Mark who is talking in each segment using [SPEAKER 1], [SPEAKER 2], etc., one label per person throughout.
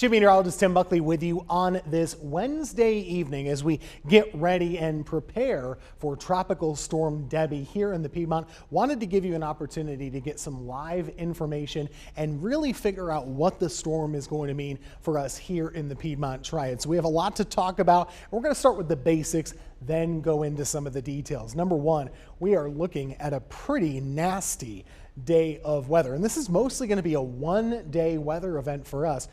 [SPEAKER 1] Meteorologist Tim Buckley with you on this Wednesday evening as we get ready and prepare for Tropical Storm Debby here in the Piedmont. Wanted to give you an opportunity to get some live information and really figure out what the storm is going to mean for us here in the Piedmont Triad. So we have a lot to talk about. We're going to start with the basics, then go into some of the details. Number one, we are looking at a pretty nasty day of weather, and this is mostly going to be a one-day weather event for us.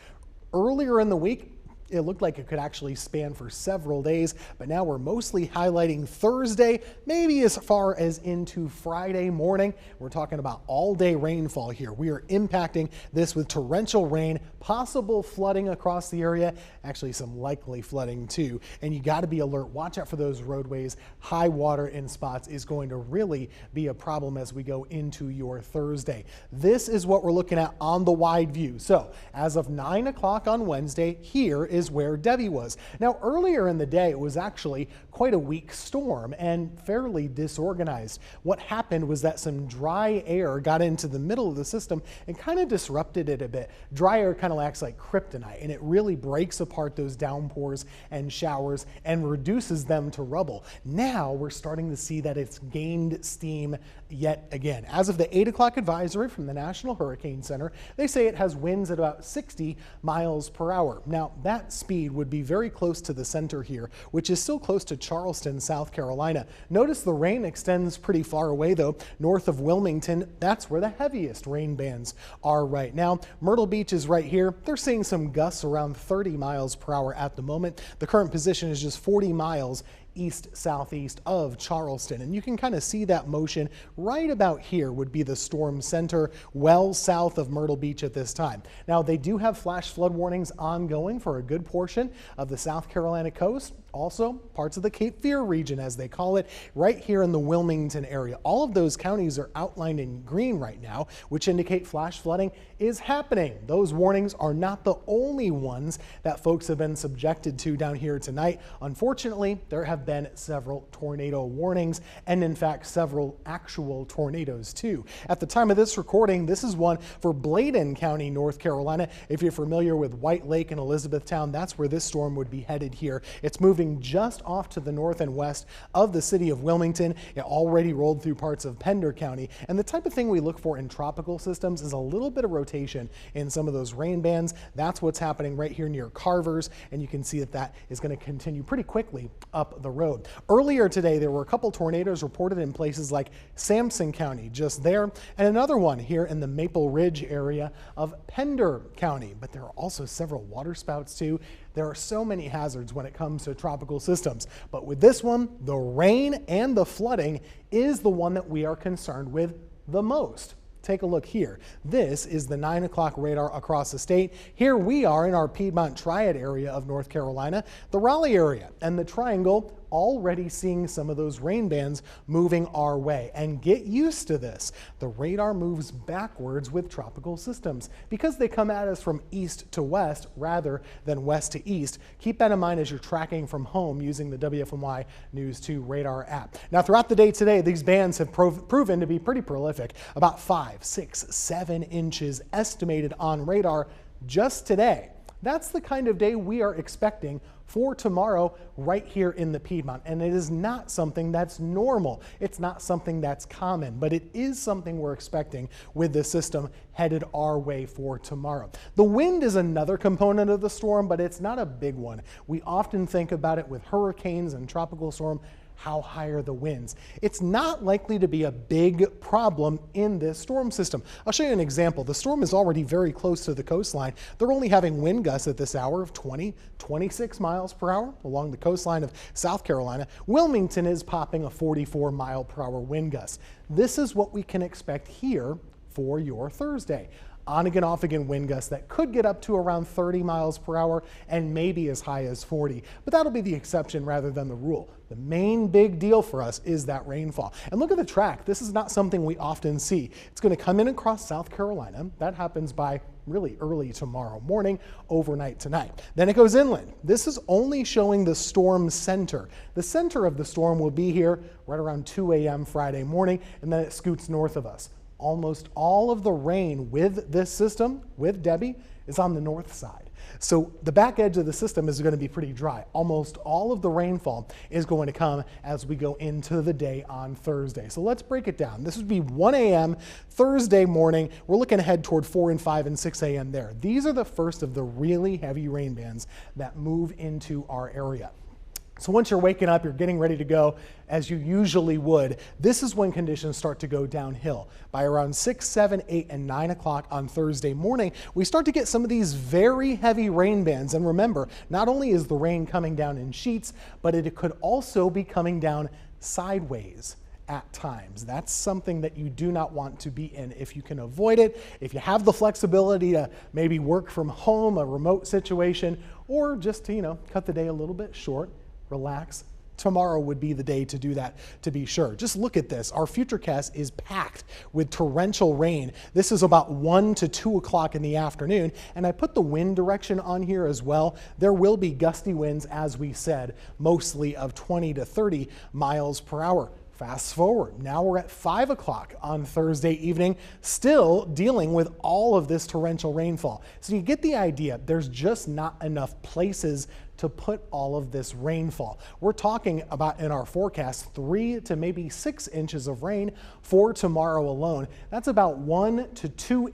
[SPEAKER 1] Earlier in the week, it looked like it could actually span for several days, but now we're mostly highlighting Thursday, maybe as far as into Friday morning. We're talking about all-day rainfall here. We are impacting this with torrential rain, possible flooding across the area, actually some likely flooding too. And you got to be alert. Watch out for those roadways. High water in spots is going to really be a problem as we go into your Thursday. This is what we're looking at on the wide view. So as of 9 o'clock on Wednesday, here is where Debby was. Now, earlier in the day, it was actually quite a weak storm and fairly disorganized. What happened was that some dry air got into the middle of the system and kind of disrupted it a bit. Dry air kind of acts like kryptonite, and it really breaks apart those downpours and showers and reduces them to rubble. Now we're starting to see that it's gained steam yet again. As of the 8 o'clock advisory from the National Hurricane Center, they say it has winds at about 60 miles per hour. Now, that speed would be very close to the center here, which is still close to Charleston, South Carolina. Notice the rain extends pretty far away though, north of Wilmington. That's where the heaviest rain bands are right now. Myrtle Beach is right here. They're seeing some gusts around 30 miles per hour at the moment. The current position is just 40 miles east-southeast of Charleston, and you can kind of see that motion right about here would be the storm center, well south of Myrtle Beach at this time. Now, they do have flash flood warnings ongoing for a good portion of the South Carolina coast, also parts of the Cape Fear region, as they call it, right here in the Wilmington area. All of those counties are outlined in green right now, which indicate flash flooding is happening. Those warnings are not the only ones that folks have been subjected to down here tonight. Unfortunately, there have been several tornado warnings, and in fact several actual tornadoes too. At the time of this recording, this is one for Bladen County, North Carolina. If you're familiar with White Lake and Elizabethtown, that's where this storm would be headed here. It's moving just off to the north and west of the city of Wilmington. It already rolled through parts of Pender County, and the type of thing we look for in tropical systems is a little bit of rotation in some of those rain bands. That's what's happening right here near Carver's, and you can see that that is going to continue pretty quickly up the road. Earlier today, there were a couple tornadoes reported in places like Sampson County, just there, and another one here in the Maple Ridge area of Pender County. But there are also several waterspouts too. There are so many hazards when it comes to tropical systems, but with this one, the rain and the flooding is the one that we are concerned with the most. Take a look here. This is the 9 o'clock radar across the state. Here we are in our Piedmont Triad area of North Carolina, the Raleigh area, and the Triangle, already seeing some of those rain bands moving our way. And get used to this. The radar moves backwards with tropical systems because they come at us from east to west rather than west to east. Keep that in mind as you're tracking from home using the WFMY News 2 radar app. Now, throughout the day today, these bands have proven to be pretty prolific. About 5, 6, 7 inches estimated on radar just today. That's the kind of day we are expecting for tomorrow right here in the Piedmont. And it is not something that's normal. It's not something that's common, but it is something we're expecting with the system headed our way for tomorrow. The wind is another component of the storm, but it's not a big one. We often think about it with hurricanes and tropical storm. How high are the winds? It's not likely to be a big problem in this storm system. I'll show you an example. The storm is already very close to the coastline. They're only having wind gusts at this hour of 20, 26 miles per hour along the coastline of South Carolina. Wilmington is popping a 44 mile per hour wind gust. This is what we can expect here for your Thursday. On-again, off-again wind gusts that could get up to around 30 miles per hour and maybe as high as 40, but that'll be the exception rather than the rule. The main big deal for us is that rainfall. And look at the track. This is not something we often see. It's going to come in across South Carolina. That happens by really early tomorrow morning, overnight tonight. Then it goes inland. This is only showing the storm center. The center of the storm will be here right around 2 a.m. Friday morning, and then it scoots north of us. Almost all of the rain with this system, with Debby, is on the north side. So the back edge of the system is going to be pretty dry. Almost all of the rainfall is going to come as we go into the day on Thursday. So let's break it down. This would be 1 a.m. Thursday morning. We're looking ahead toward 4 and 5 and 6 a.m. there. These are the first of the really heavy rain bands that move into our area. So once you're waking up, you're getting ready to go as you usually would. This is when conditions start to go downhill. By around 6, 7, 8, and 9 o'clock on Thursday morning, we start to get some of these very heavy rain bands. And remember, not only is the rain coming down in sheets, but it could also be coming down sideways at times. That's something that you do not want to be in if you can avoid it. If you have the flexibility to maybe work from home, a remote situation, or just to, cut the day a little bit short, relax. Tomorrow would be the day to do that, to be sure. Just look at this. Our futurecast is packed with torrential rain. This is about 1 to 2 o'clock in the afternoon, and I put the wind direction on here as well. There will be gusty winds, as we said, mostly of 20 to 30 miles per hour. Fast forward, now we're at 5 o'clock on Thursday evening, still dealing with all of this torrential rainfall. So you get the idea, there's just not enough places to put all of this rainfall. We're talking about in our forecast 3 to maybe 6 inches of rain for tomorrow alone. That's about 1 to 2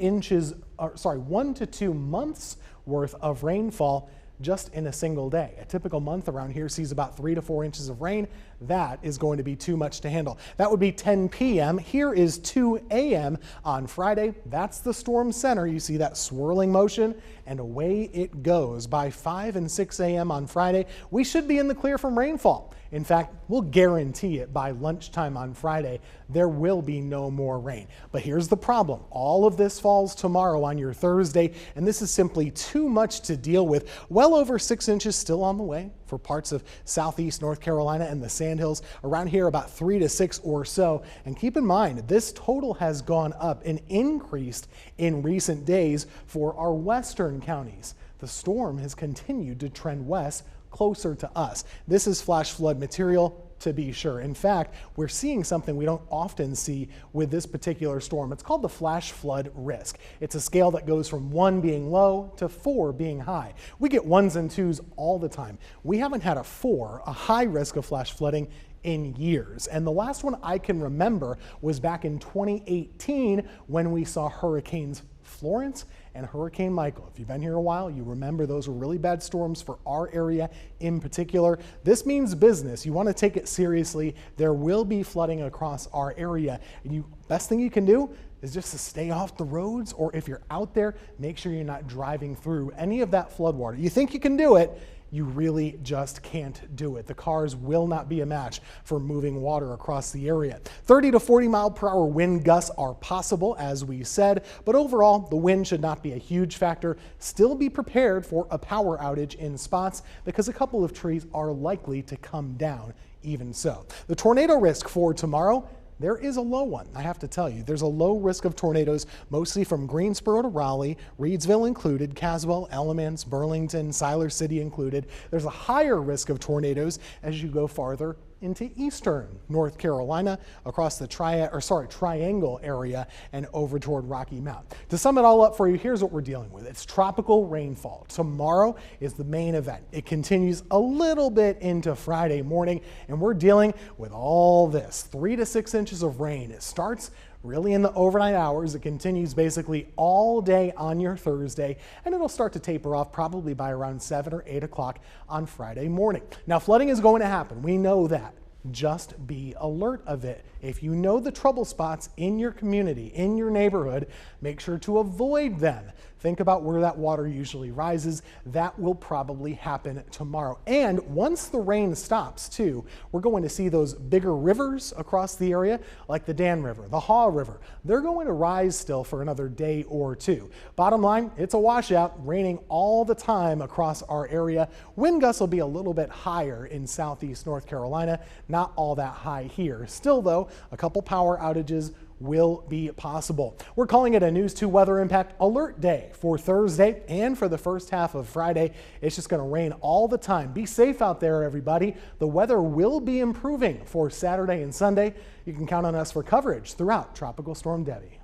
[SPEAKER 1] months worth of rainfall just in a single day. A typical month around here sees about 3 to 4 inches of rain. That is going to be too much to handle. That would be 10 p.m. Here is 2 a.m. on Friday. That's the storm center. You see that swirling motion, and away it goes. By 5 and 6 a.m. on Friday, we should be in the clear from rainfall. In fact, we'll guarantee it by lunchtime on Friday, there will be no more rain. But here's the problem. All of this falls tomorrow on your Thursday, and this is simply too much to deal with. Well over 6 inches still on the way for parts of southeast North Carolina and the Sandhills. Around here, about 3 to 6 or so. And keep in mind, this total has gone up and increased in recent days for our western counties. The storm has continued to trend west, closer to us. This is flash flood material, to be sure. In fact, we're seeing something we don't often see with this particular storm. It's called the flash flood risk. It's a scale that goes from 1 being low to 4 being high. We get 1s and 2s all the time. We haven't had a 4, a high risk of flash flooding, in years. And the last one I can remember was back in 2018 when we saw Hurricanes Florence and Hurricane Michael. If you've been here a while, you remember those were really bad storms for our area in particular. This means business. You want to take it seriously. There will be flooding across our area. And best thing you can do is just to stay off the roads, or if you're out there, make sure you're not driving through any of that flood water. You think you can do it, you really just can't do it. The cars will not be a match for moving water across the area. 30 to 40 mile per hour wind gusts are possible, as we said, but overall, the wind should not be a huge factor. Still be prepared for a power outage in spots because a couple of trees are likely to come down even so. The tornado risk for tomorrow, there is a low one, I have to tell you. There's a low risk of tornadoes, mostly from Greensboro to Raleigh, Reidsville included, Caswell, Elements, Burlington, Siler City included. There's a higher risk of tornadoes as you go farther into eastern North Carolina, across the Triangle area and over toward Rocky Mount. To sum it all up for you, here's what we're dealing with. It's tropical rainfall. Tomorrow is the main event. It continues a little bit into Friday morning, and we're dealing with all this 3 to 6 inches of rain. It starts really in the overnight hours. It continues basically all day on your Thursday, and it'll start to taper off probably by around 7 or 8 o'clock on Friday morning. Now, flooding is going to happen. We know that. Just be alert of it. If you know the trouble spots in your community, in your neighborhood, make sure to avoid them. Think about where that water usually rises. That will probably happen tomorrow. And once the rain stops too, we're going to see those bigger rivers across the area, like the Dan River, the Haw River. They're going to rise still for another day or two. Bottom line, it's a washout, raining all the time across our area. Wind gusts will be a little bit higher in southeast North Carolina, not all that high here. Still though, a couple power outages will be possible. We're calling it a News 2 weather impact alert day for Thursday and for the first half of Friday. It's just going to rain all the time. Be safe out there, everybody. The weather will be improving for Saturday and Sunday. You can count on us for coverage throughout Tropical Storm Debby.